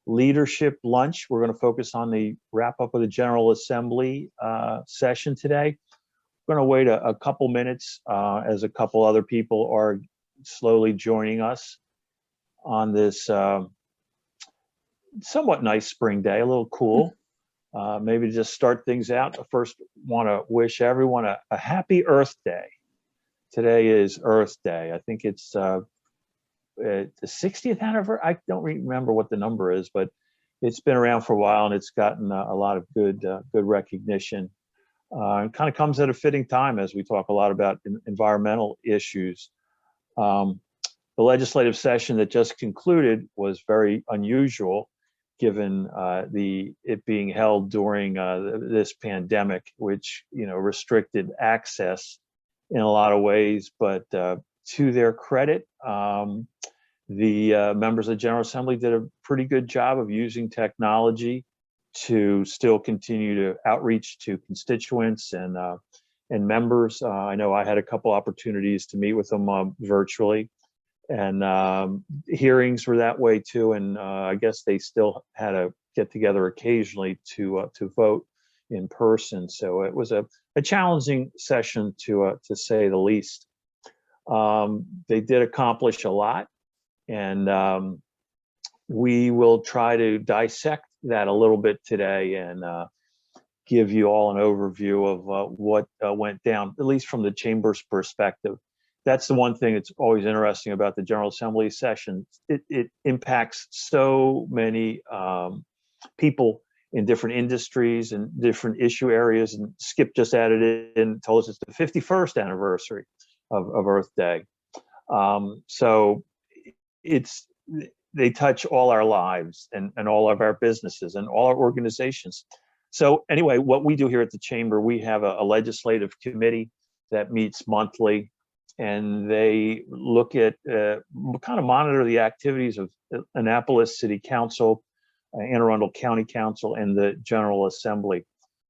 leadership lunch. We're going to focus on the wrap up of the General Assembly session today. We're going to wait a couple minutes as a couple other people are slowly joining us on this somewhat nice spring day, a little cool. Maybe to just start things out, I first want to wish everyone a happy Earth Day. Today is Earth Day. I think it's the 60th anniversary. I don't remember what the number is, but it's been around for a while and it's gotten a lot of good recognition. It kind of comes at a fitting time as we talk a lot about environmental issues. The legislative session that just concluded was very unusual, given it being held during this pandemic, which restricted access in a lot of ways. But to their credit, the members of the General Assembly did a pretty good job of using technology to still continue to outreach to constituents and members. I know I had a couple opportunities to meet with them virtually, and hearings were that way too. And I guess they still had to get together occasionally to vote in person. So it was a challenging session to say the least. They did accomplish a lot, and we will try to dissect that a little bit today and give you all an overview of what went down, at least from the chamber's perspective. That's the one thing that's always interesting about the General Assembly session. It impacts so many people in different industries and different issue areas. And Skip just added it in, told us it's the 51st anniversary of Earth Day. So they touch all our lives and all of our businesses and all our organizations. So anyway, what we do here at the Chamber, we have a legislative committee that meets monthly, and they look at, kind of monitor the activities of Annapolis City Council, Anne Arundel County Council, and the General Assembly.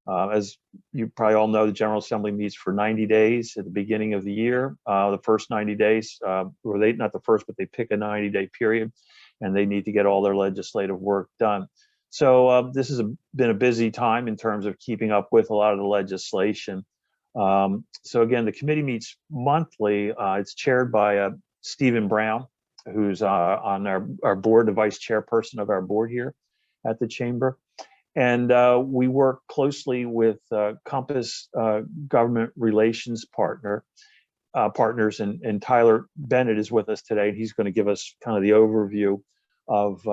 As you probably all know, the General Assembly meets for 90 days at the beginning of the year. The first 90 days, or not the first, but they pick a 90-day period, and they need to get all their legislative work done. So this has been a busy time in terms of keeping up with a lot of the legislation. So again, the committee meets monthly. It's chaired by Stephen Brown, who's on our board, the vice chairperson of our board here at the Chamber. And we work closely with Compass Government Relations partners, and Tyler Bennett is with us today, and he's going to give us kind of the overview of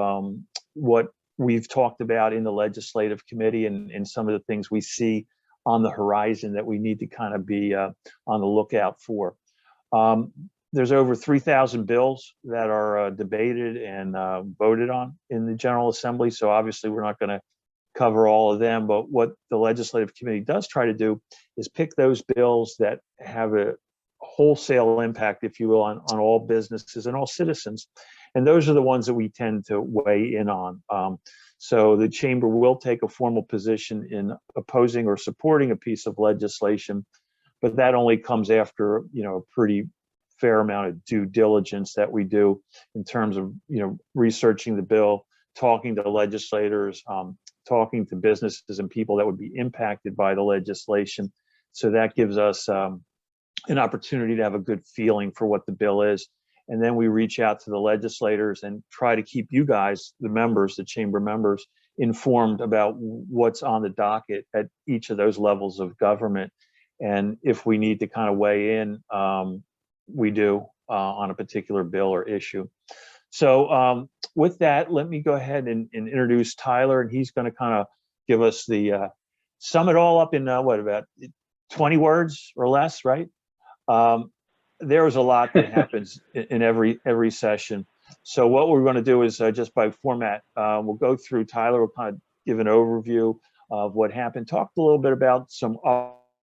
what we've talked about in the legislative committee and some of the things we see on the horizon that we need to kind of be on the lookout for. There's over 3,000 bills that are debated and voted on in the General Assembly, so obviously we're not going to cover all of them, but what the legislative committee does try to do is pick those bills that have a wholesale impact, if you will, on all businesses and all citizens. And those are the ones that we tend to weigh in on. So the Chamber will take a formal position in opposing or supporting a piece of legislation, but that only comes after, a pretty fair amount of due diligence that we do in terms of, researching the bill, talking to legislators, talking to businesses and people that would be impacted by the legislation. So that gives us an opportunity to have a good feeling for what the bill is. And then we reach out to the legislators and try to keep you guys, the members, the Chamber members, informed about what's on the docket at each of those levels of government. And if we need to kind of weigh in, we do on a particular bill or issue. So with that, let me go ahead and introduce Tyler, and he's going to kind of give us the sum it all up in about 20 words or less, right? There is a lot that happens in every session. So what we're going to do is just by format, we'll go through. Tyler will kind of give an overview of what happened, talk a little bit about some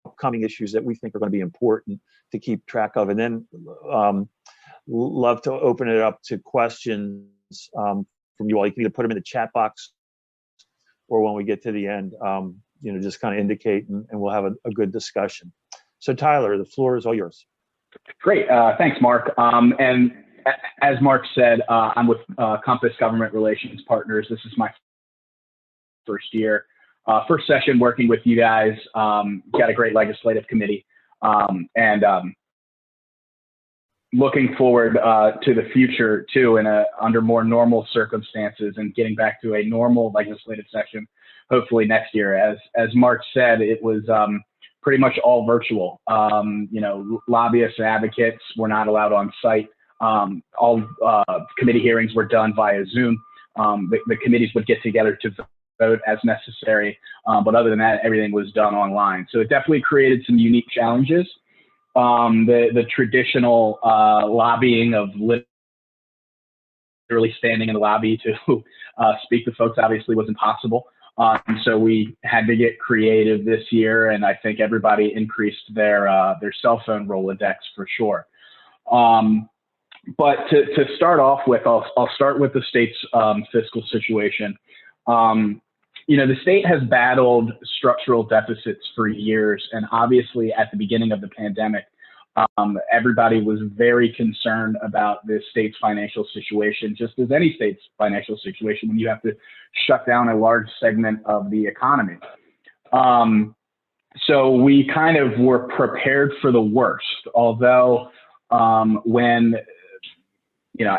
upcoming issues that we think are going to be important to keep track of, and then love to open it up to questions from you all. You can either put them in the chat box, or when we get to the end, just kind of indicate, and we'll have a good discussion. So Tyler, the floor is all yours. Great, thanks, Mark. And as Mark said, I'm with Compass Government Relations Partners. This is my first year. First session working with you guys. Got a great legislative committee, and looking forward to the future too, under more normal circumstances, and getting back to a normal legislative session, hopefully next year. As Mark said, it was pretty much all virtual. Lobbyists and advocates were not allowed on site. All committee hearings were done via Zoom. The committees would get together to vote as necessary, but other than that, everything was done online. So it definitely created some unique challenges. The traditional lobbying of literally standing in the lobby to speak to folks obviously wasn't possible. So we had to get creative this year, and I think everybody increased their cell phone Rolodex for sure. But to start off with, I'll start with the state's fiscal situation. The state has battled structural deficits for years, and obviously at the beginning of the pandemic, everybody was very concerned about the state's financial situation, just as any state's financial situation when you have to shut down a large segment of the economy. So we kind of were prepared for the worst, although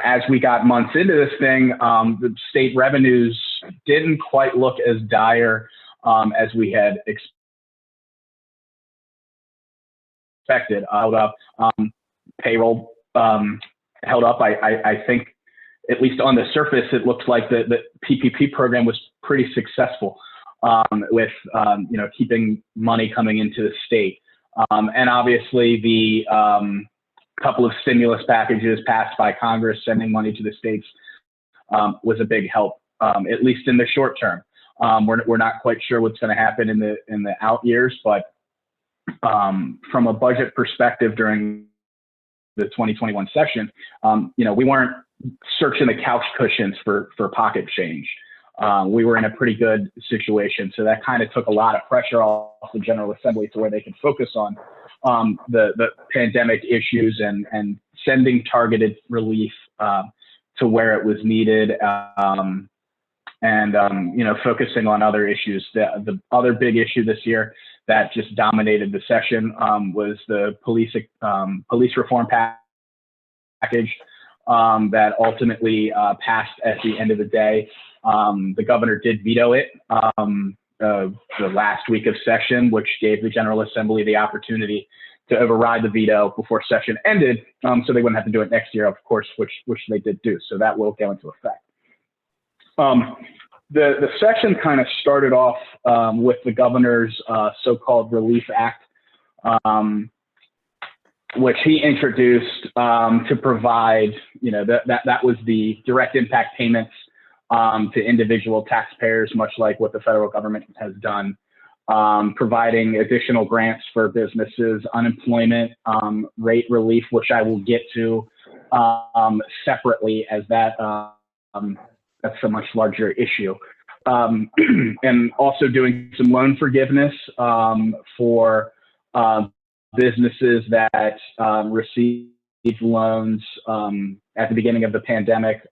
as we got months into this thing, the state revenues didn't quite look as dire as we had expected. Held up, payroll held up. I think, at least on the surface, it looks like the PPP program was pretty successful with keeping money coming into the state, and obviously the couple of stimulus packages passed by Congress sending money to the states was a big help, at least in the short term. We're not quite sure what's going to happen in the out years, but from a budget perspective during the 2021 session, we weren't searching the couch cushions for pocket change. We were in a pretty good situation, so that kind of took a lot of pressure off the General Assembly to where they could focus on the pandemic issues and sending targeted relief to where it was needed, and focusing on other issues. The other big issue this year that just dominated the session was the police reform package that ultimately passed at the end of the day. The governor did veto it the last week of session, which gave the General Assembly the opportunity to override the veto before session ended, so they wouldn't have to do it next year, of course, which they did do. So that will go into effect. The session kind of started off with the governor's so-called Relief Act, which he introduced to provide, that was the direct impact payments to individual taxpayers, much like what the federal government has done, providing additional grants for businesses, unemployment rate relief, which I will get to separately, as that's a much larger issue. And also doing some loan forgiveness for businesses that received loans at the beginning of the pandemic.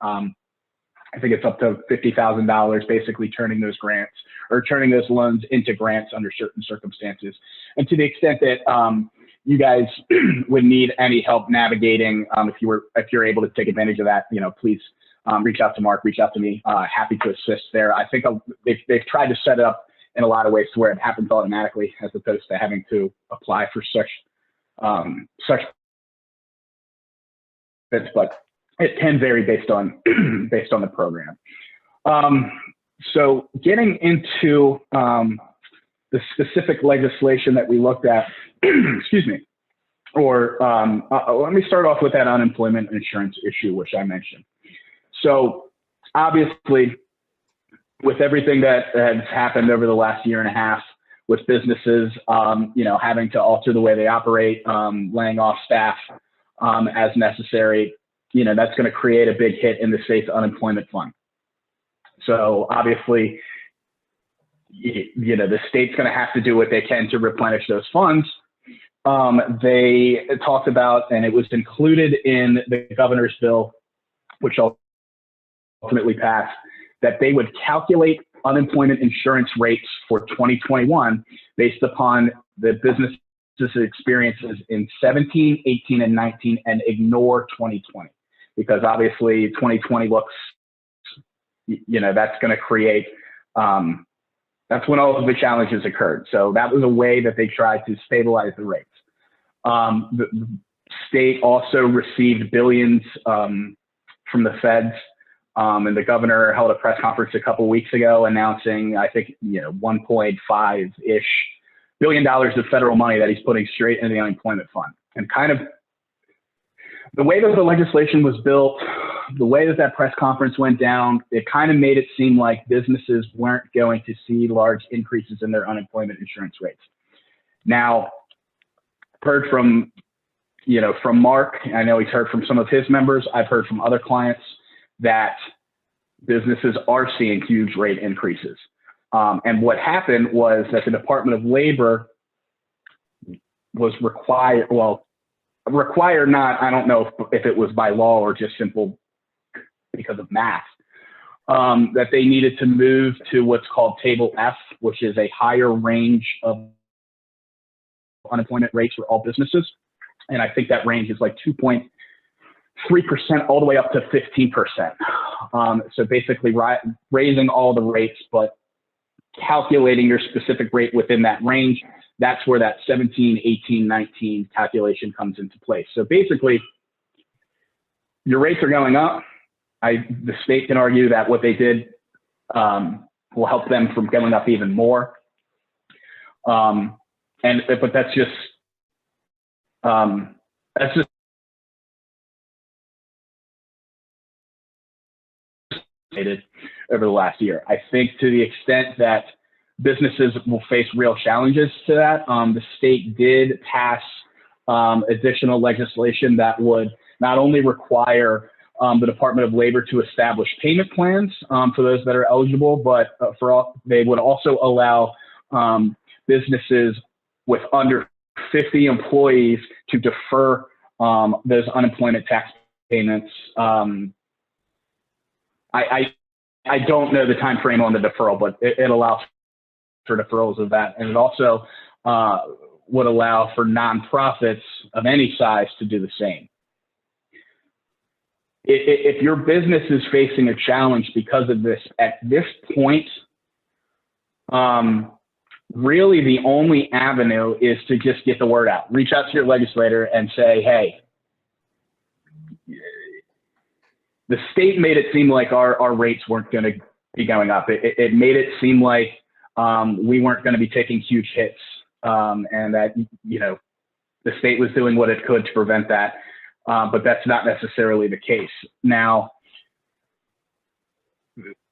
I think it's up to $50,000, basically turning those grants or turning those loans into grants under certain circumstances. And to the extent that you guys would need any help navigating, if you're able to take advantage of that, please reach out to Mark, reach out to me. Happy to assist there. I think they've tried to set it up in a lot of ways to where it happens automatically, as opposed to having to apply for such bits, but it can vary based on the program. So getting into the specific legislation that we looked at, excuse me, or let me start off with that unemployment insurance issue, which I mentioned. So obviously, with everything that has happened over the last year and a half, with businesses, having to alter the way they operate, laying off staff as necessary, that's going to create a big hit in the state's unemployment fund. So obviously, the state's going to have to do what they can to replenish those funds. they talked about, and it was included in the governor's bill, which ultimately passed, that they would calculate unemployment insurance rates for 2021 based upon the business's experiences in 17, 18, and 19, and ignore 2020. Because obviously 2020 looks, that's going to create, that's when all of the challenges occurred. So that was a way that they tried to stabilize the rates. The state also received billions from the feds. And the governor held a press conference a couple of weeks ago announcing, I think, $1.5-ish billion of federal money that he's putting straight into the unemployment fund. And kind of the way that the legislation was built, the way that that press conference went down, it kind of made it seem like businesses weren't going to see large increases in their unemployment insurance rates. Now, heard from Mark, I know he's heard from some of his members, I've heard from other clients that businesses are seeing huge rate increases. And what happened was that the Department of Labor was required not, I don't know if it was by law or just simple because of math, that they needed to move to what's called Table F, which is a higher range of unemployment rates for all businesses. And I think that range is like 2.3% all the way up to 15%. So basically raising all the rates, but calculating your specific rate within that range. That's where that 17, 18, 19 calculation comes into place. So basically, your rates are going up. The state can argue that what they did will help them from going up even more. But that's just over the last year. I think to the extent that businesses will face real challenges to that, the state did pass additional legislation that would not only require the Department of Labor to establish payment plans for those that are eligible, but they would also allow businesses with under 50 employees to defer those unemployment tax payments. I don't know the time frame on the deferral, but it allows for deferrals of that. And it also would allow for nonprofits of any size to do the same. If your business is facing a challenge because of this, at this point, really the only avenue is to just get the word out. Reach out to your legislator and say, hey, the state made it seem like our rates weren't going to be going up. It made it seem like we weren't going to be taking huge hits, and that the state was doing what it could to prevent that. But that's not necessarily the case. Now,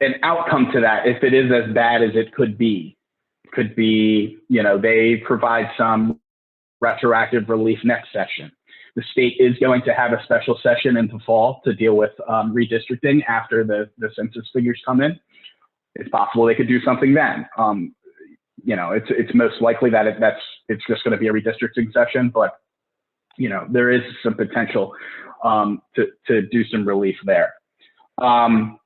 an outcome to that, if it is as bad as it could be, they provide some retroactive relief next session. The state is going to have a special session in the fall to deal with redistricting after the census figures come in. It's possible they could do something then. It's most likely that it's just going to be a redistricting session, but there is some potential to do some relief there. I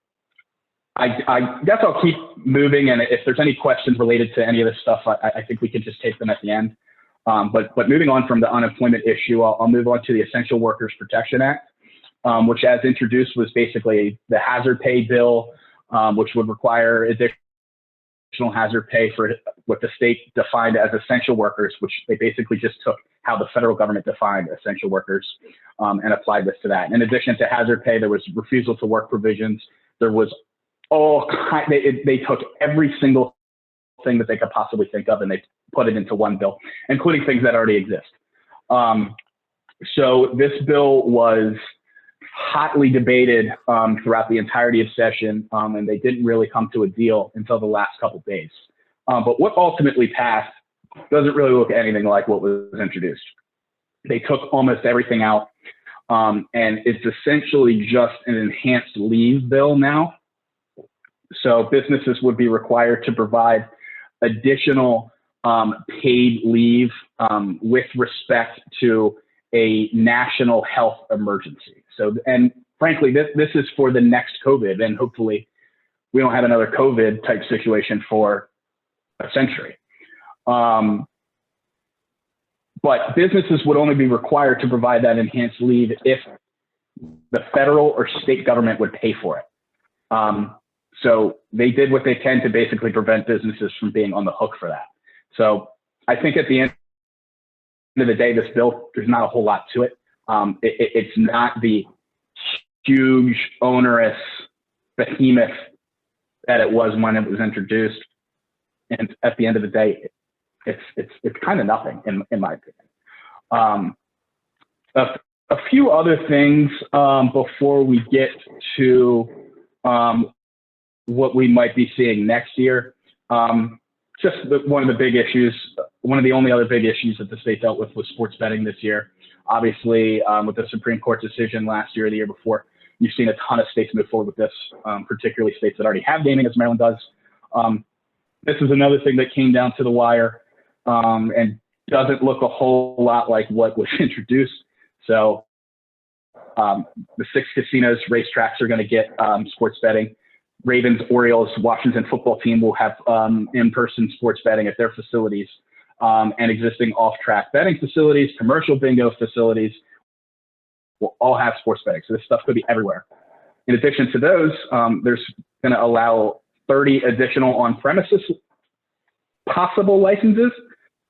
guess I'll keep moving, and if there's any questions related to any of this stuff, I think we can just take them at the end. But moving on from the unemployment issue, I'll move on to the Essential Workers Protection Act, which, as introduced, was basically the hazard pay bill, which would require additional hazard pay for what the state defined as essential workers, which they basically just took how the federal government defined essential workers and applied this to that. In addition to hazard pay, there was refusal to work provisions. There was they took every single thing that they could possibly think of and they put it into one bill, including things that already exist. So this bill was hotly debated throughout the entirety of session, and they didn't really come to a deal until the last couple of days. But what ultimately passed doesn't really look anything like what was introduced. They took almost everything out, and it's essentially just an enhanced leave bill now. So businesses would be required to provide additional paid leave with respect to a national health emergency. So, and frankly, this is for the next COVID, and hopefully we don't have another COVID type situation for a century. But businesses would only be required to provide that enhanced leave if the federal or state government would pay for it. So they did what they can to basically prevent businesses from being on the hook for that. So I think at the end of the day, this bill, there's not a whole lot to it. It's not the huge, onerous behemoth that it was when it was introduced. And at the end of the day, it's kind of nothing in my opinion. A few other things before we get to what we might be seeing next year. Just one of the big issues, one of the only other big issues that the state dealt with was sports betting this year. Obviously, with the Supreme Court decision last year or the year before, you've seen a ton of states move forward with this, particularly states that already have gaming, as Maryland does. This is another thing that came down to the wire and doesn't look a whole lot like what was introduced. So the 6 casinos, racetracks are going to get sports betting. Ravens, Orioles, Washington football team will have in-person sports betting at their facilities, and existing off-track betting facilities, commercial bingo facilities will all have sports betting. So this stuff could be everywhere. In addition to those, there's going to allow 30 additional on-premises possible licenses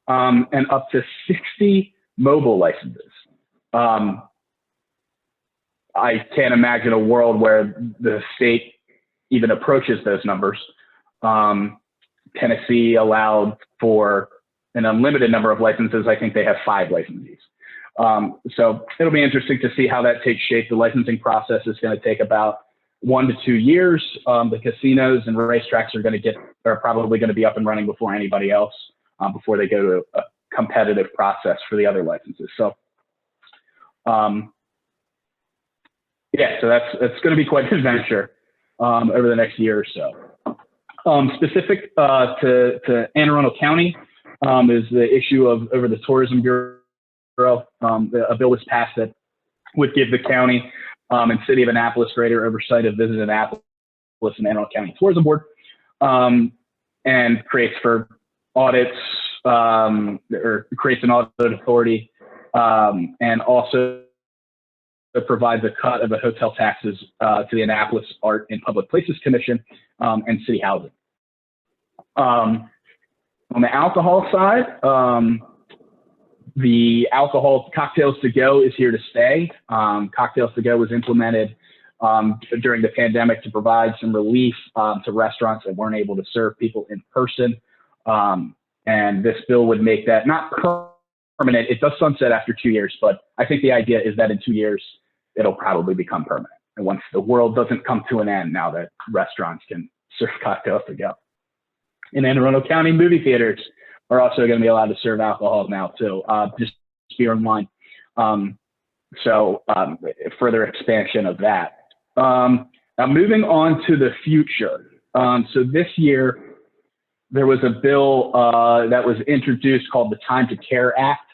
and up to 60 mobile licenses. I can't imagine a world where the state even approaches those numbers. Tennessee allowed for an unlimited number of licenses. I think they have 5 licensees. So it'll be interesting to see how that takes shape. The licensing process is going to take about 1 to 2 years. The casinos and racetracks are probably going to be up and running before anybody else, before they go to a competitive process for the other licenses. So, yeah, so that's going to be quite an adventure over the next year or so. Specific to Anne Arundel County is the issue of over the Tourism Bureau. A bill was passed that would give the county and city of Annapolis greater oversight of Visit Annapolis and Anne Arundel County Tourism Board, and creates for audits, or creates an audit authority, and also it provides a cut of the hotel taxes to the Annapolis Art and Public Places Commission and City Housing. On the alcohol side, the alcohol cocktails to go is here to stay. Cocktails to go was implemented during the pandemic to provide some relief to restaurants that weren't able to serve people in person. And this bill would make that not permanent. It does sunset after 2 years, but I think the idea is that in 2 years, it'll probably become permanent. And once the world doesn't come to an end, now that restaurants can serve cocktails to go. In Anne Arundel County, movie theaters are also going to be allowed to serve alcohol now too, just beer and wine. So further expansion of that. Now moving on to the future. So this year, there was a bill that was introduced called the Time to Care Act,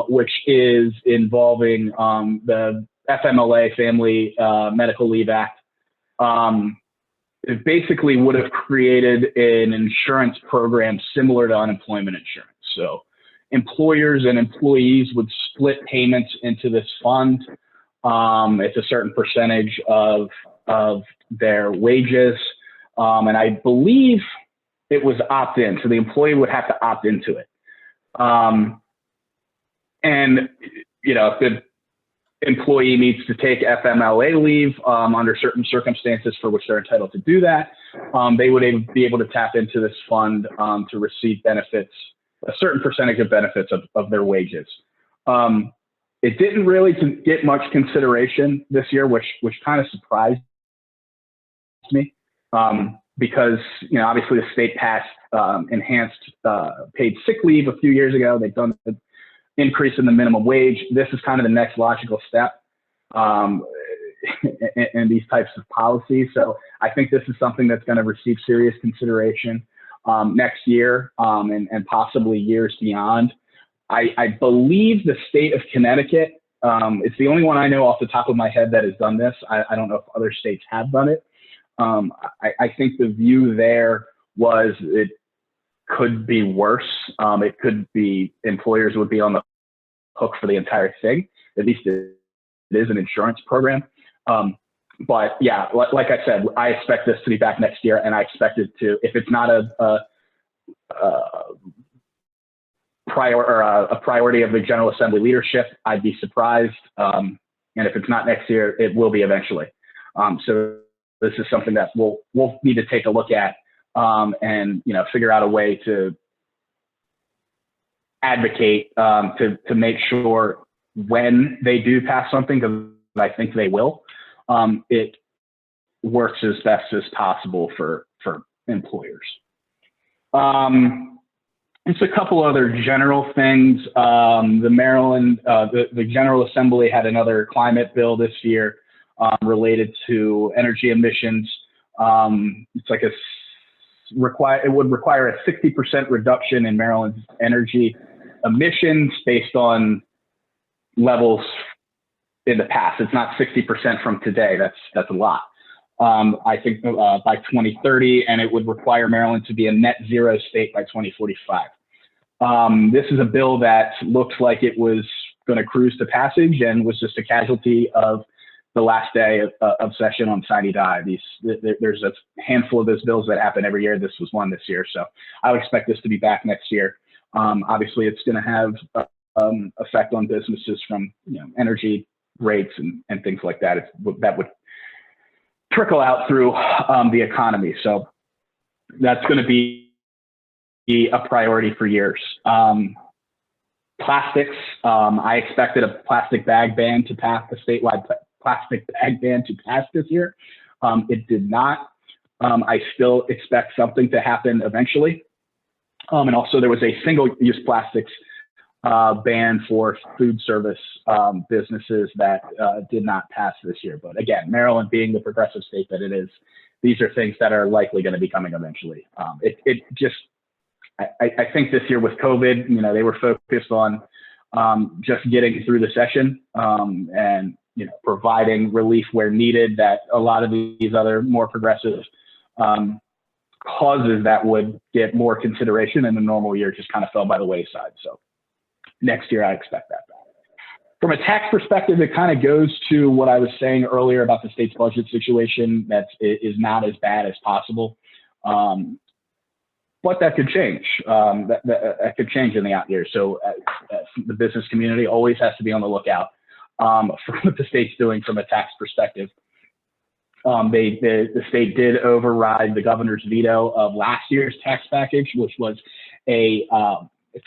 which is involving the FMLA, Family Medical Leave Act. It basically would have created an insurance program similar to unemployment insurance. So employers and employees would split payments into this fund. It's a certain percentage of their wages. And I believe it was opt-in. So the employee would have to opt into it. And, you know, if the employee needs to take FMLA leave under certain circumstances for which they're entitled to do that, they would be able to tap into this fund to receive benefits, a certain percentage of benefits of their wages. It didn't really get much consideration this year, which kind of surprised me, because, you know, obviously the state passed enhanced paid sick leave a few years ago. They've done the increase in the minimum wage. This is kind of the next logical step in these types of policies. So I think this is something that's going to receive serious consideration. next year and possibly years beyond. I believe the state of Connecticut, it's the only one I know off the top of my head that has done this. I don't know if other states have done it. I think the view there was it could be worse. It could be employers would be on the hook for the entire thing. At least it is an insurance program. But yeah, like I said, I expect this to be back next year, and I expect it to, if it's not a priority of the General Assembly leadership, I'd be surprised. And if it's not next year, it will be eventually. So this is something that we'll need to take a look at and figure out a way to advocate to make sure when they do pass something, because I think they will, it works as best as possible for employers. It's a couple other general things. The Maryland, the General Assembly had another climate bill this year related to energy emissions. It's like it would require a 60% reduction in Maryland's energy emissions based on levels in the past. It's not 60% from today. That's a lot. I think by 2030, and it would require Maryland to be a net zero state by 2045. This is a bill that looks like it was going to cruise to passage and was just a casualty of the last day of session on sine die. There's a handful of those bills that happen every year. This was one this year. So I would expect this to be back next year. Obviously, it's going to have effect on businesses from energy rates and things like that. That would trickle out through the economy. So that's going to be a priority for years. Plastics, I expected a plastic bag ban to pass, the statewide plastic bag ban to pass this year. It did not. I still expect something to happen eventually. And also there was a single-use plastics ban for food service businesses that did not pass this year. But again, Maryland being the progressive state that it is, these are things that are likely going to be coming eventually. I think this year with COVID, they were focused on just getting through the session and providing relief where needed, that a lot of these other more progressive causes that would get more consideration in the normal year just kind of fell by the wayside. So next year, I expect that back. From a tax perspective, it kind of goes to what I was saying earlier about the state's budget situation that is not as bad as possible. But that could change. That could change in the out years. So the business community always has to be on the lookout for what the state's doing from a tax perspective. The state did override the governor's veto of last year's tax package, which was a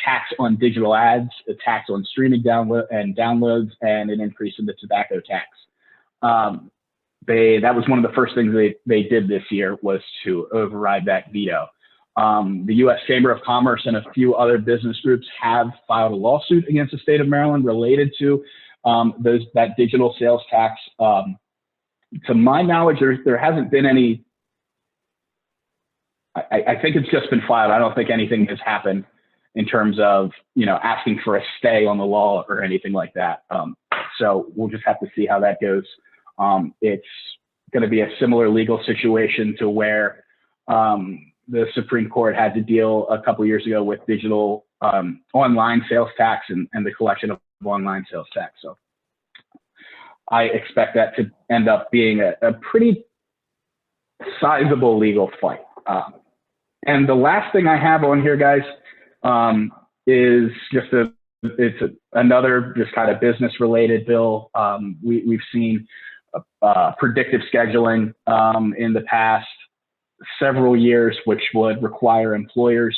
tax on digital ads, a tax on streaming downloads, and an increase in the tobacco tax. That was one of the first things they did this year, was to override that veto. The U.S. Chamber of Commerce and a few other business groups have filed a lawsuit against the state of Maryland related to that digital sales tax. To my knowledge, there hasn't been any. I think it's just been filed. I don't think anything has happened in terms of asking for a stay on the law or anything like that. So we'll just have to see how that goes. It's going to be a similar legal situation to where the Supreme Court had to deal a couple of years ago with digital online sales tax and the collection of online sales tax. So I expect that to end up being a pretty sizable legal fight. And the last thing I have on here, guys, is just another just kind of business related bill. We've seen predictive scheduling in the past several years, which would require employers,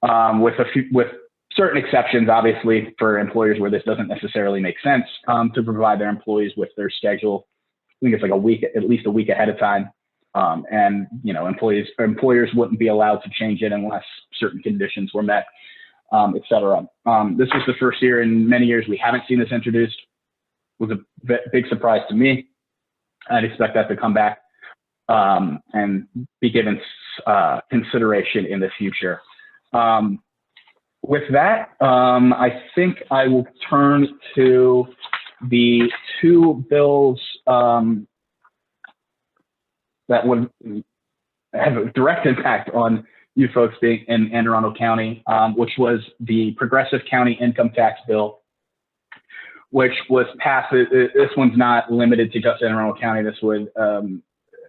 with certain exceptions, obviously, for employers where this doesn't necessarily make sense, to provide their employees with their schedule. I think it's like at least a week ahead of time. And employers wouldn't be allowed to change it unless certain conditions were met, et cetera. This was the first year in many years we haven't seen this introduced. It was a big surprise to me. I'd expect that to come back and be given consideration in the future. With that, I think I will turn to the two bills that would have a direct impact on you folks being in Anne Arundel County, which was the Progressive County Income Tax Bill, which was passed. This one's not limited to just Anne Arundel County. This would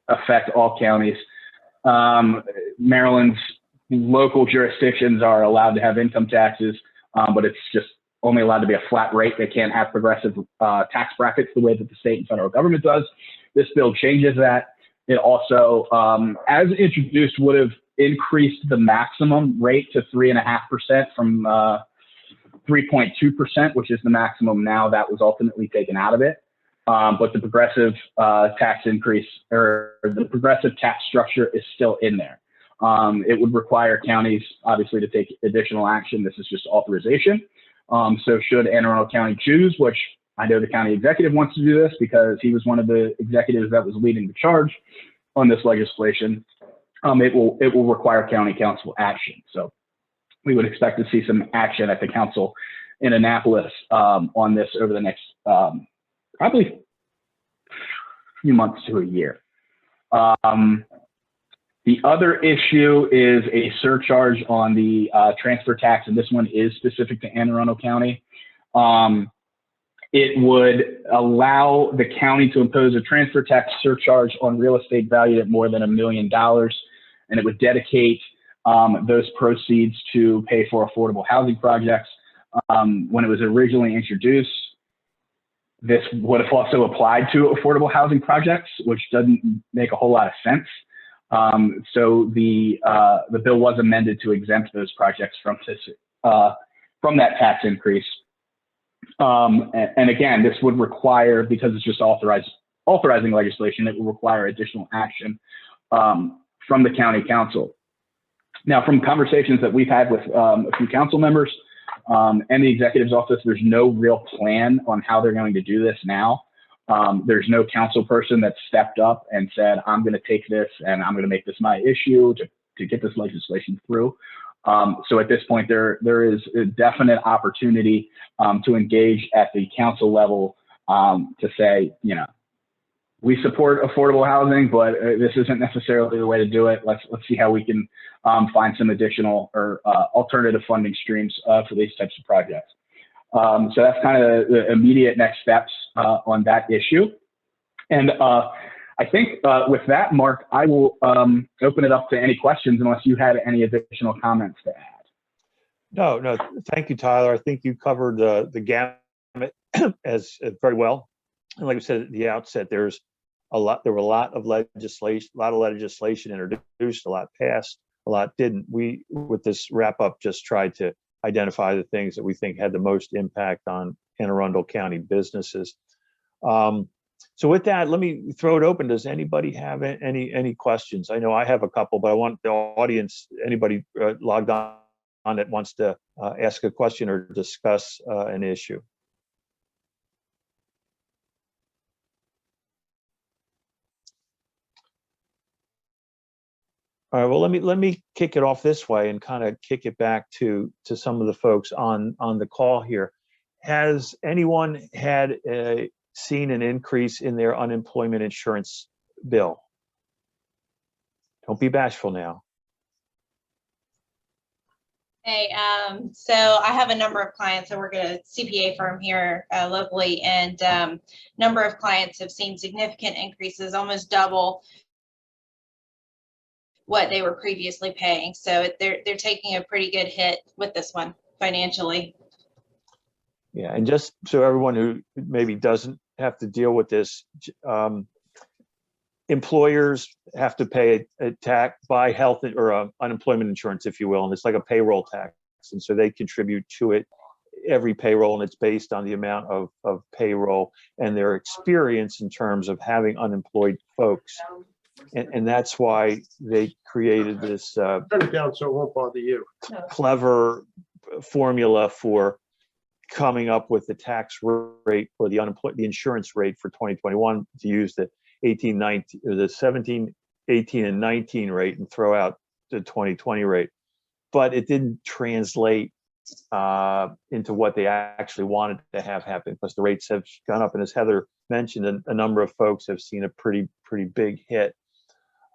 affect all counties. Maryland's local jurisdictions are allowed to have income taxes, but it's just only allowed to be a flat rate. They can't have progressive tax brackets the way that the state and federal government does. This bill changes that. It also, as introduced, would have increased the maximum rate to 3.5% from 3.2%, which is the maximum now. That was ultimately taken out of it. But the progressive tax increase, or the progressive tax structure, is still in there. It would require counties, obviously, to take additional action. This is just authorization. So should Anne Arundel County choose, which I know the county executive wants to do this because he was one of the executives that was leading the charge on this legislation, it will require county council action. So we would expect to see some action at the council in Annapolis on this over the next probably few months to a year. The other issue is a surcharge on the transfer tax, and this one is specific to Anne Arundel County. It would allow the county to impose a transfer tax surcharge on real estate valued at more than $1 million, and it would dedicate those proceeds to pay for affordable housing projects. When it was originally introduced, this would have also applied to affordable housing projects, which doesn't make a whole lot of sense. So the bill was amended to exempt those projects from that tax increase. And again, this would require, because it's just authorizing legislation, it will require additional action from the county council. Now, from conversations that we've had with a few council members and the executive's office, there's no real plan on how they're going to do this now. There's no council person that stepped up and said, I'm going to take this and I'm going to make this my issue to get this legislation through. So at this point, there is a definite opportunity to engage at the council level to say, you know, we support affordable housing, but this isn't necessarily the way to do it. Let's see how we can find some additional or alternative funding streams for these types of projects. So that's kind of the immediate next steps on that issue. And I think with that, Mark, I will open it up to any questions unless you had any additional comments to add. No, thank you, Tyler. I think you covered the gamut as very well. And like I said at the outset, there were a lot of legislation introduced, a lot passed, a lot didn't. We, with this wrap up, just tried to identify the things that we think had the most impact on Anne Arundel County businesses. So with that, let me throw it open. Does anybody have any questions? I know I have a couple, but I want the audience, anybody logged on that wants to ask a question or discuss an issue. All right, well, let me kick it off this way and kind of kick it back to some of the folks on the call here. Has anyone had seen an increase in their unemployment insurance bill? Don't be bashful now. Hey, so I have a number of clients. I work at a CPA firm here locally, and number of clients have seen significant increases, almost double what they were previously paying. So they're taking a pretty good hit with this one financially. Yeah, and just so everyone who maybe doesn't have to deal with this, employers have to pay a tax, buy health or unemployment insurance, if you will, and it's like a payroll tax, and so they contribute to it every payroll, and it's based on the amount of payroll and their experience in terms of having unemployed folks. And that's why they created this Turn it down so it won't bother you. clever formula for coming up with the tax rate or the insurance rate for 2021 to use the 17 18 and 19 rate and throw out the 2020 rate, but it didn't translate into what they actually wanted to have happen, because the rates have gone up. And as Heather mentioned, a number of folks have seen a pretty big hit.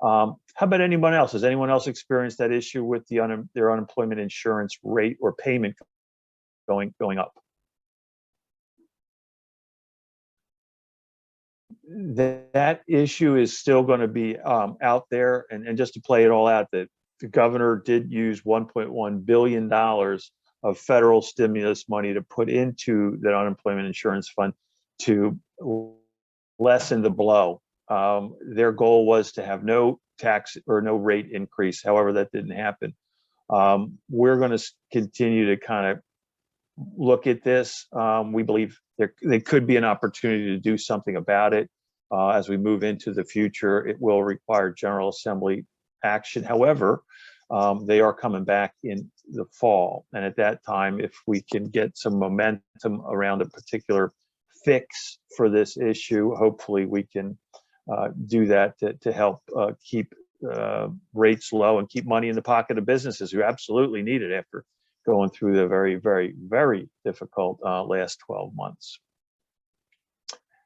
How about anyone else? Has anyone else experienced that issue with their unemployment insurance rate or payment going up? That issue is still going to be out there. And just to play it all out, that the governor did use $1.1 billion of federal stimulus money to put into that unemployment insurance fund to lessen the blow. Their goal was to have no tax or no rate increase. However, that didn't happen. We're going to continue to kind of look at this. We believe there could be an opportunity to do something about it. As we move into the future, it will require General Assembly action. However, they are coming back in the fall. And at that time, if we can get some momentum around a particular fix for this issue, hopefully we can do that to help keep rates low and keep money in the pocket of businesses who absolutely need it after going through the very difficult last 12 months.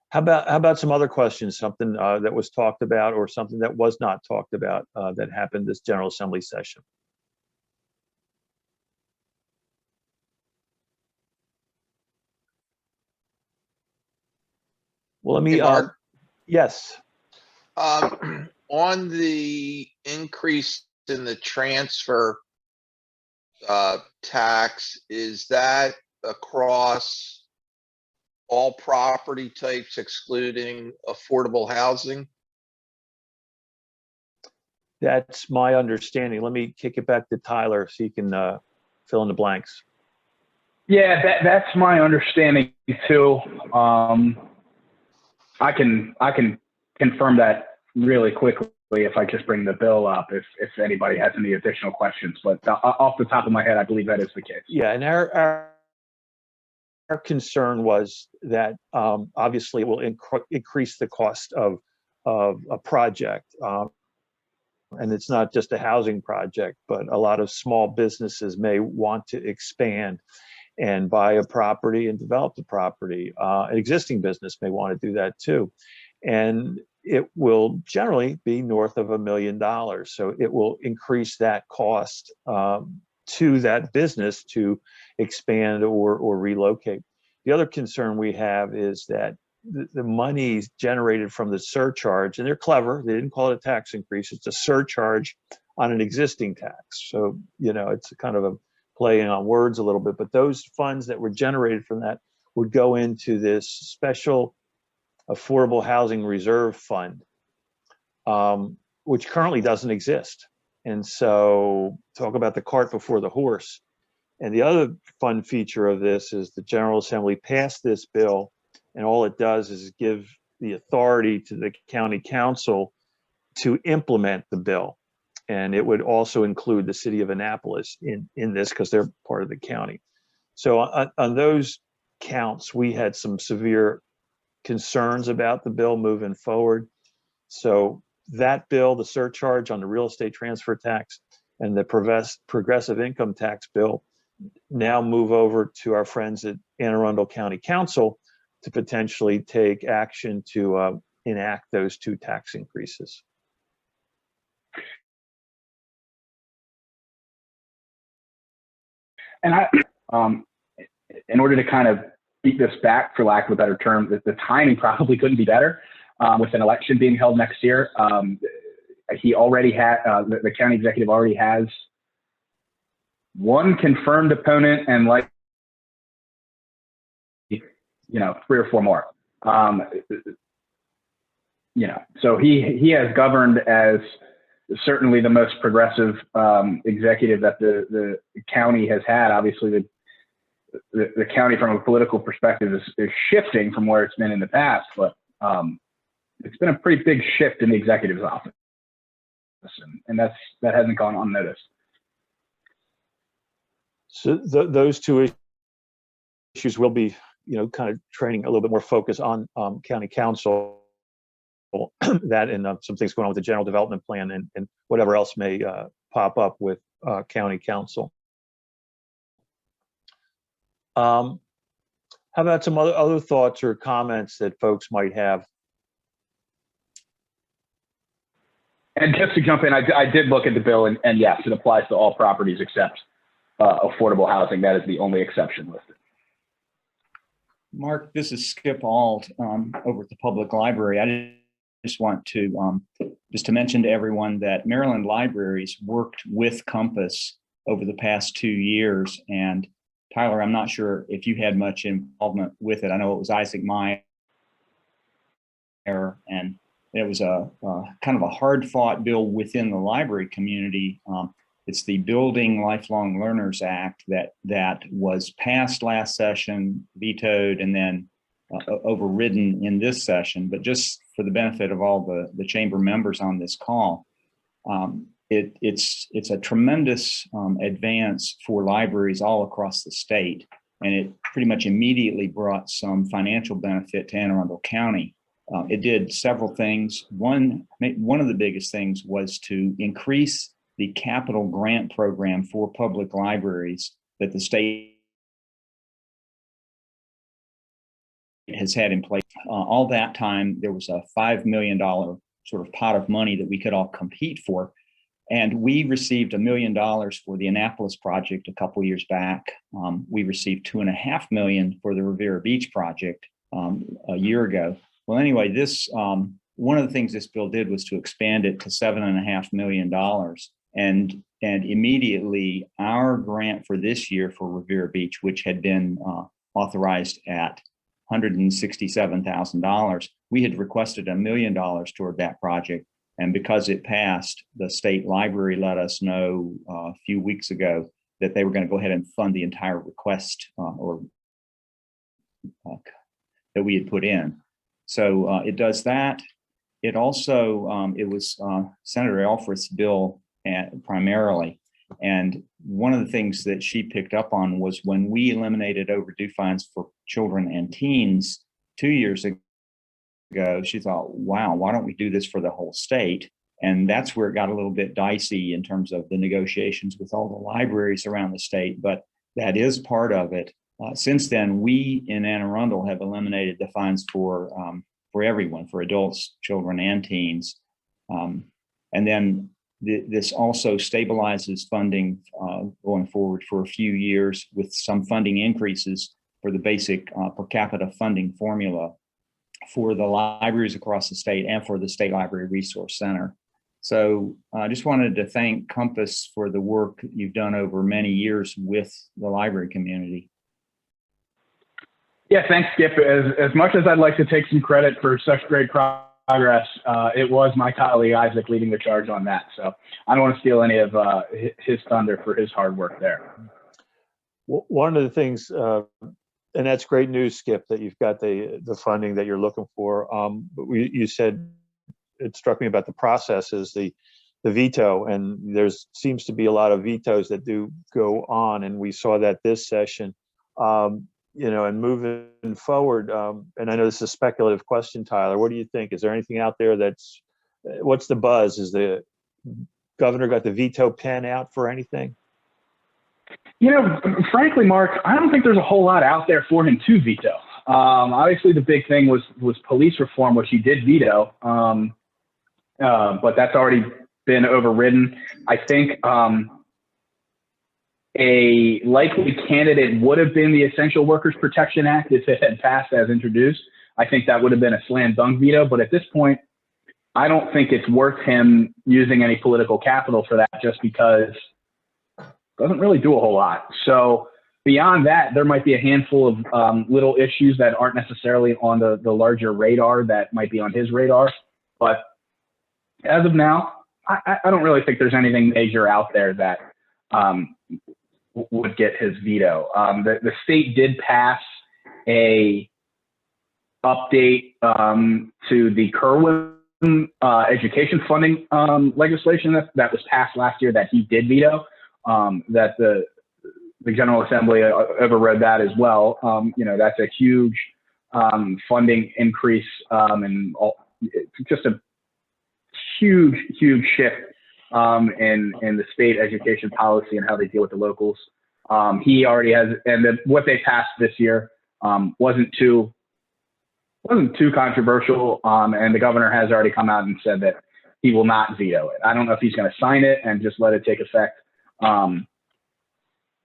How about some other questions, something that was talked about or something that was not talked about that happened this General Assembly session? Well, let me, Hey, Mark. Yes. On the increase in the transfer tax, is that across all property types excluding affordable housing? That's my understanding. Let me kick it back to Tyler so you can fill in the blanks. Yeah, that's my understanding too. I can confirm that really quickly if I just bring the bill up, if anybody has any additional questions. But off the top of my head, I believe that is the case. Yeah, and our concern was that obviously it will increase the cost of a project. And it's not just a housing project, but a lot of small businesses may want to expand and buy a property and develop the property. An existing business may want to do that too. And it will generally be north of $1 million. So it will increase that cost to that business to expand or relocate. The other concern we have is that the money generated from the surcharge, and they're clever, they didn't call it a tax increase, it's a surcharge on an existing tax. So, you know, it's kind of a playing on words a little bit, but those funds that were generated from that would go into this special affordable housing reserve fund, which currently doesn't exist. And so talk about the cart before the horse. And the other fun feature of this is the General Assembly passed this bill, and all it does is give the authority to the county council to implement the bill. And it would also include the city of Annapolis in this because they're part of the county. So on those counts, we had some severe concerns about the bill moving forward. So that bill, the surcharge on the real estate transfer tax and the progressive income tax bill, now move over to our friends at Anne Arundel County Council to potentially take action to enact those two tax increases. And in order to kind of beat this back, for lack of a better term, the timing probably couldn't be better with an election being held next year. He already had, the county executive already has one confirmed opponent and like, 3 or 4 more. So he has governed as certainly the most progressive executive that the county has had. Obviously, the county from a political perspective is shifting from where it's been in the past, but it's been a pretty big shift in the executive's office, and that hasn't gone unnoticed. So those two issues will be, kind of training a little bit more focus on county council that and some things going on with the general development plan and whatever else may pop up with county council. How about some other thoughts or comments that folks might have? And just to jump in, I did look at the bill, and yes, it applies to all properties except affordable housing. That is the only exception listed. Mark, this is Skip Ault over at the Public Library. I just want to mention to everyone that Maryland Libraries worked with Compass over the past 2 years. And Tyler, I'm not sure if you had much involvement with it. I know it was Isaac Meyer, and it was a kind of a hard-fought bill within the library community. It's the Building Lifelong Learners Act that was passed last session, vetoed, and then overridden in this session. But just for the benefit of all the chamber members on this call, it's a tremendous advance for libraries all across the state, and it pretty much immediately brought some financial benefit to Anne Arundel County. It did several things. One of the biggest things was to increase the capital grant program for public libraries that the state has had in place. All that time, there was a $5 million sort of pot of money that we could all compete for. And we received $1 million for the Annapolis project a couple years back. We received $2.5 million for the Riviera Beach project a year ago. Well, anyway, this one of the things this bill did was to expand it to $7.5 million. And immediately our grant for this year for Riviera Beach, which had been authorized at $167,000, we had requested $1 million toward that project. And because it passed, the state library let us know a few weeks ago that they were going to go ahead and fund the entire request that we had put in. So it does that. It also, it was Senator Elfreth's bill primarily. And one of the things that she picked up on was when we eliminated overdue fines for children and teens 2 years ago, she thought, wow, why don't we do this for the whole state? And that's where it got a little bit dicey in terms of the negotiations with all the libraries around the state, but that is part of it. Since then, we in Anne Arundel have eliminated the fines for everyone, for adults, children, and teens. And then this also stabilizes funding going forward for a few years with some funding increases for the basic per capita funding formula for the libraries across the state and for the State Library Resource Center. So I just wanted to thank Compass for the work you've done over many years with the library community. Yeah, thanks, Skip. As much as I'd like to take some credit for such great progress, it was my colleague Isaac leading the charge on that. So I don't want to steal any of his thunder for his hard work there. One of the things, and that's great news, Skip, that you've got the funding that you're looking for. But you said, it struck me about the process is the veto, and there's seems to be a lot of vetoes that do go on, and we saw that this session. You know, and moving forward, and I know this is a speculative question, Tyler, what do you think? Is there anything out there what's the buzz? Is the governor got the veto pen out for anything? You know, frankly, Mark, I don't think there's a whole lot out there for him to veto. Obviously, the big thing was police reform, which he did veto, but that's already been overridden. I think a likely candidate would have been the Essential Workers Protection Act if it had passed as introduced. I think that would have been a slam dunk veto, but at this point, I don't think it's worth him using any political capital for that just because it doesn't really do a whole lot. So beyond that, there might be a handful of little issues that aren't necessarily on the larger radar that might be on his radar. But as of now, I don't really think there's anything major out there that would get his veto. The state did pass a update to the Kerwin education funding legislation that was passed last year that he did veto. That the General Assembly overrode that as well. You know, that's a huge funding increase, and it's just a huge shift in the state education policy and how they deal with the locals. He already has, and what they passed this year wasn't too controversial, and the governor has already come out and said that he will not veto it. I don't know if he's going to sign it and just let it take effect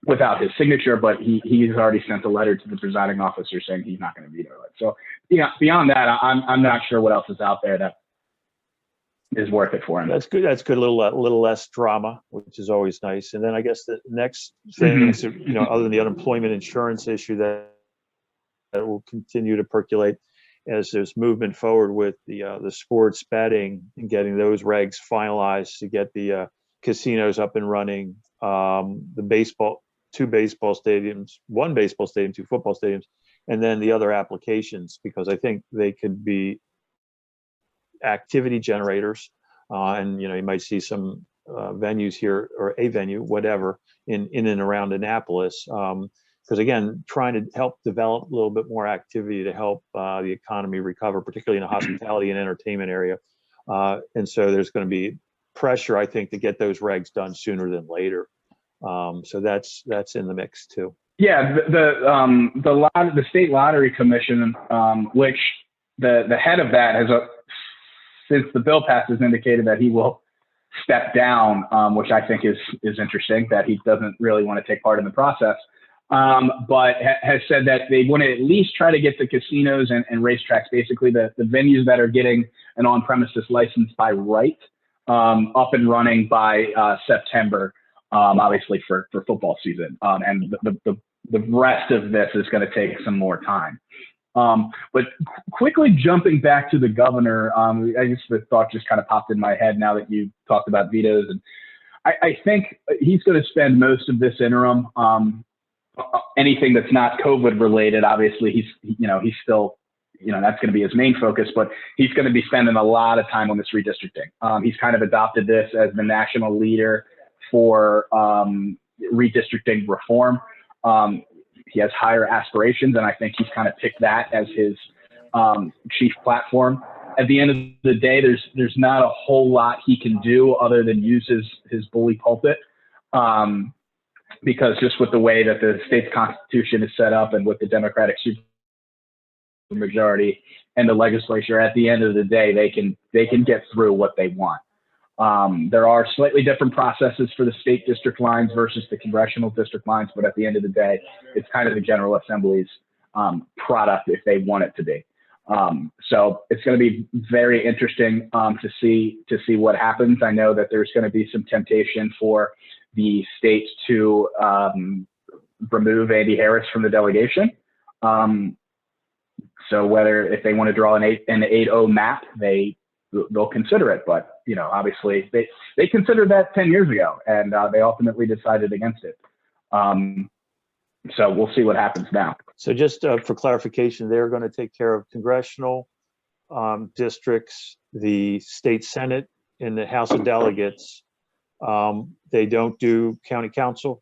without his signature, but he's already sent a letter to the presiding officer saying he's not going to veto it. So beyond that, I'm not sure what else is out there that is worth it for him. That's good. That's good. A little less drama, which is always nice. And then I guess the next things, other than the unemployment insurance issue that will continue to percolate as there's movement forward with the sports betting and getting those regs finalized to get the casinos up and running, the two baseball stadiums, one baseball stadium, two football stadiums, and then the other applications, because I think they could be activity generators, and you might see some venues here, or a venue, whatever, in and around Annapolis, because again, trying to help develop a little bit more activity to help the economy recover, particularly in the hospitality and entertainment area, and so there's going to be pressure, I think, to get those regs done sooner than later. So that's in the mix too. Yeah, the state lottery commission, which the head of that has since the bill passed, has indicated that he will step down, which I think is interesting, that he doesn't really want to take part in the process, but has said that they want to at least try to get the casinos and racetracks, basically the venues that are getting an on-premises license by right, up and running by September, obviously for football season, and the rest of this is going to take some more time. But quickly jumping back to the governor, I guess the thought just kind of popped in my head now that you talked about vetoes, and I think he's going to spend most of this interim, anything that's not COVID related. Obviously, he's still, that's going to be his main focus, but he's going to be spending a lot of time on this redistricting. He's kind of adopted this as the national leader for redistricting reform. He has higher aspirations, and I think he's kind of picked that as his chief platform. At the end of the day, there's not a whole lot he can do other than use his bully pulpit, because just with the way that the state's constitution is set up and with the Democratic supermajority and the legislature, at the end of the day, they can get through what they want. There are slightly different processes for the state district lines versus the congressional district lines, but at the end of the day, it's kind of the General Assembly's product if they want it to be. So it's going to be very interesting to see what happens. I know that there's going to be some temptation for the state to remove Andy Harris from the delegation. So if they want to draw an 8-0 map, they'll consider it, but obviously they considered that 10 years ago, and they ultimately decided against it. So we'll see what happens now. So just for clarification, they're going to take care of congressional districts, the state Senate, and the House of Delegates. They don't do county council.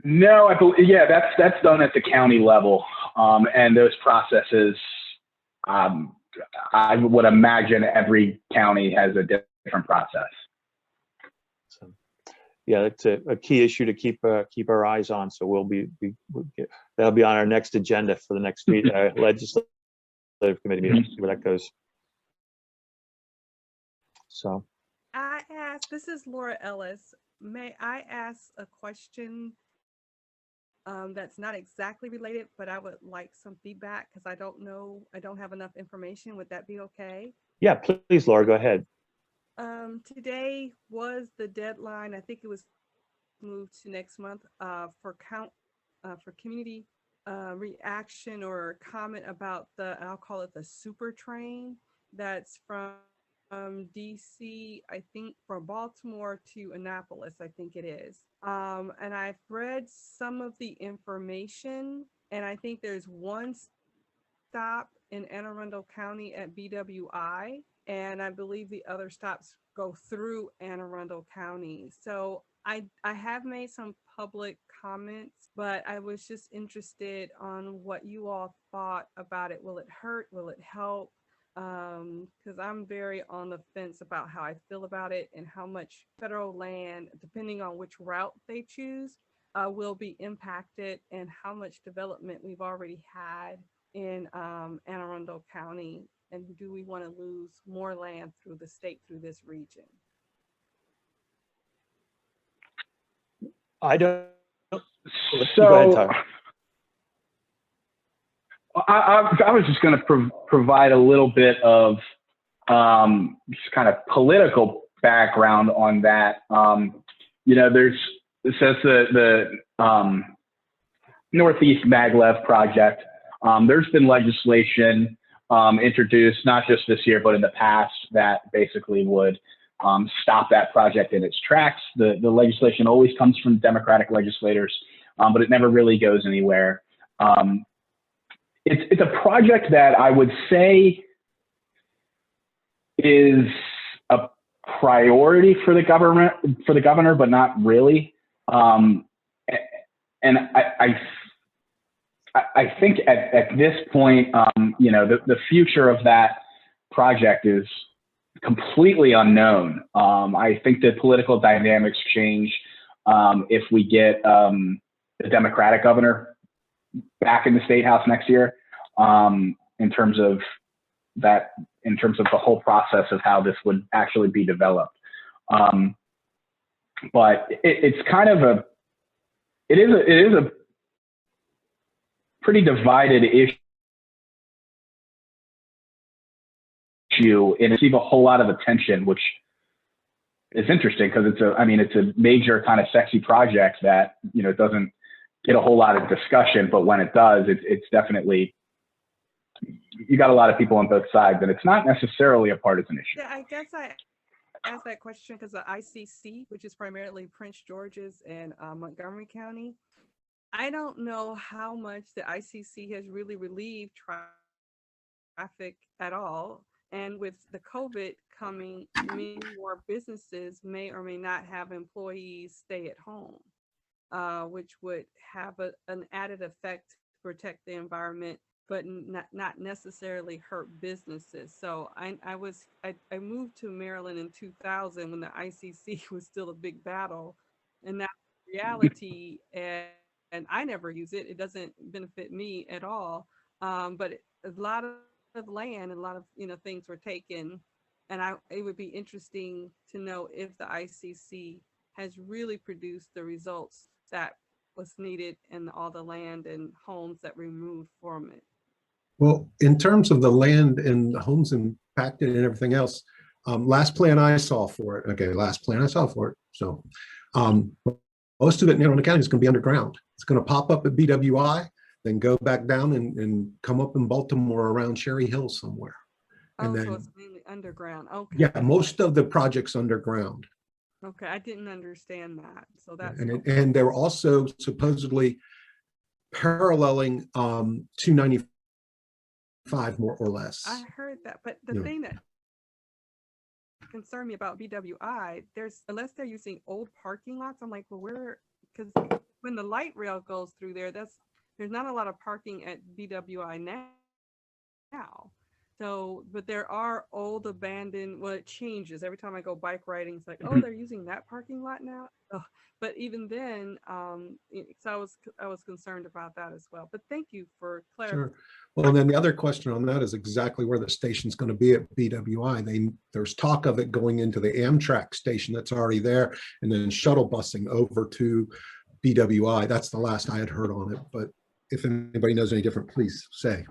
No, I believe, that's done at the county level, and those processes. I would imagine every county has a different process. So, yeah, it's a key issue to keep our eyes on. So that'll be on our next agenda for the next legislative committee meeting. See where that goes. So, this is Laura Ellis. May I ask a question that's not exactly related, but I would like some feedback because I don't have enough information. Would that be okay? Yeah, please, Laura, go ahead. Today was the deadline. I think it was moved to next month for community reaction or comment about I'll call it the super train that's from DC, I think, from Baltimore to Annapolis, I think it is. And I've read some of the information, and I think there's one stop in Anne Arundel County at BWI, and I believe the other stops go through Anne Arundel County. So I have made some public comments, but I was just interested on what you all thought about it. Will it hurt? Will it help? Because I'm very on the fence about how I feel about it and how much federal land, depending on which route they choose, will be impacted, and how much development we've already had in Anne Arundel County. And do we want to lose more land through the state, through this region? I don't. Go ahead, So Tyler. I was just going to provide a little bit of just kind of political background on that. You know, it says the Northeast Maglev project. There's been legislation introduced, not just this year, but in the past, that basically would stop that project in its tracks. The legislation always comes from Democratic legislators, but it never really goes anywhere. It's a project that I would say is a priority for the governor, but not really. And I think at this point, you know, the future of that project is completely unknown. I think the political dynamics change if we get the Democratic governor back in the state house next year, in terms of the whole process of how this would actually be developed. But it's kind of it is a pretty divided issue, and receive a whole lot of attention, which is interesting because it's a major kind of sexy project that, you know, doesn't get a whole lot of discussion, but when it does, it's definitely, you got a lot of people on both sides, and it's not necessarily a partisan issue. Yeah, I guess I asked that question because the ICC, which is primarily Prince George's and Montgomery County, I don't know how much the ICC has really relieved traffic at all. And with the COVID coming, many more businesses may or may not have employees stay at home, which would have an added effect to protect the environment, but not necessarily hurt businesses. So I moved to Maryland in 2000 when the ICC was still a big battle, and that's reality. And I never use it. It doesn't benefit me at all. But a lot of land and a lot of, you know, things were taken, and it would be interesting to know if the ICC has really produced the results that was needed and all the land and homes that were removed from it. Well, in terms of the land and the homes impacted and everything else, last plan I saw for it. Okay, last plan I saw for it. So most of it in Anne Arundel County is going to be underground. It's going to pop up at BWI, then go back down and come up in Baltimore around Cherry Hill somewhere. And then, so it's mainly underground. Okay. Yeah, most of the project's underground. Okay, I didn't understand that. So that's and they're also supposedly paralleling 295 more or less. I heard that, but the thing that concerned me about BWI, unless they're using old parking lots, I'm like, well, because when the light rail goes through there, there's not a lot of parking at BWI now. So, but there are old abandoned, well, it changes every time I go bike riding. It's like, oh, they're using that parking lot now. Oh, but even then, so I was concerned about that as well. But thank you for clarifying. Sure. Well, and then the other question on that is exactly where the station's going to be at BWI. There's talk of it going into the Amtrak station that's already there, and then shuttle busing over to BWI. That's the last I had heard on it. But if anybody knows any different, please say.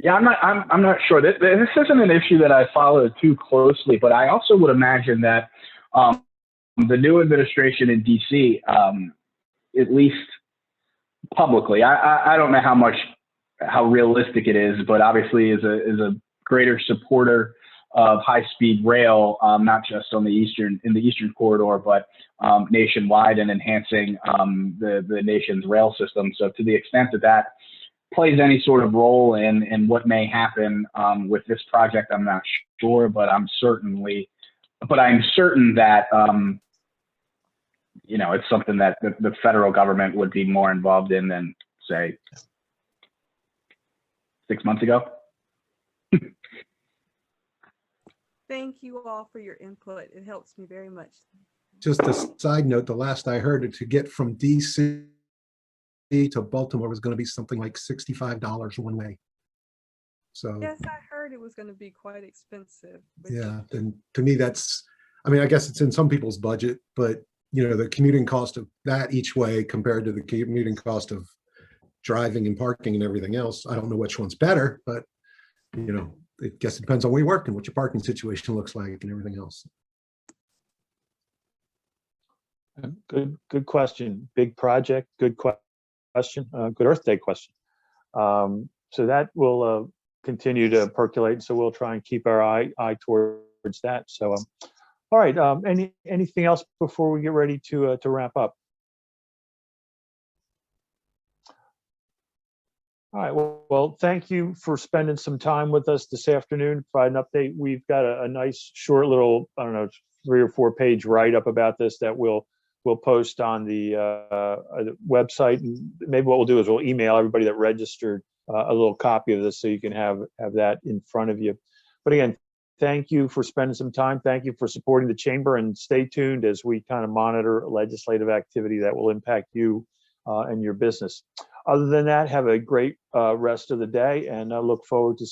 Yeah, I'm not sure. This isn't an issue that I follow too closely, but I also would imagine that the new administration in DC, at least publicly, I don't know how realistic it is, but obviously is a greater supporter of high-speed rail, not just in the eastern corridor, but nationwide, and enhancing the nation's rail system. So to the extent that plays any sort of role in what may happen with this project, I'm not sure, but I'm certainly but I'm certain that, you know, it's something that the federal government would be more involved in than, say, 6 months ago. Thank you all for your input. It helps me very much. Just a side note, the last I heard, to get from DC to Baltimore was going to be something like $65 one way. So Yes, I heard it was going to be quite expensive. which- yeah, and to me, that's, I mean, I guess it's in some people's budget, but you know, the commuting cost of that each way compared to the commuting cost of driving and parking and everything else, I don't know which one's better, but you know, I guess it depends on where you work and what your parking situation looks like and everything else. Good question. Big project, good question, good Earth Day question. So that will continue to percolate. So we'll try and keep our eye towards that. So, all right. Anything else before we get ready to wrap up? All right. Well, thank you for spending some time with us this afternoon. Provide an update. We've got a nice short little, I don't know, 3 or 4 page write up about this that we'll post on the website. And maybe what we'll do is we'll email everybody that registered a little copy of this so you can have that in front of you. But again, thank you for spending some time. Thank you for supporting the chamber, and stay tuned as we kind of monitor legislative activity that will impact you and your business. Other than that, have a great rest of the day, and I look forward to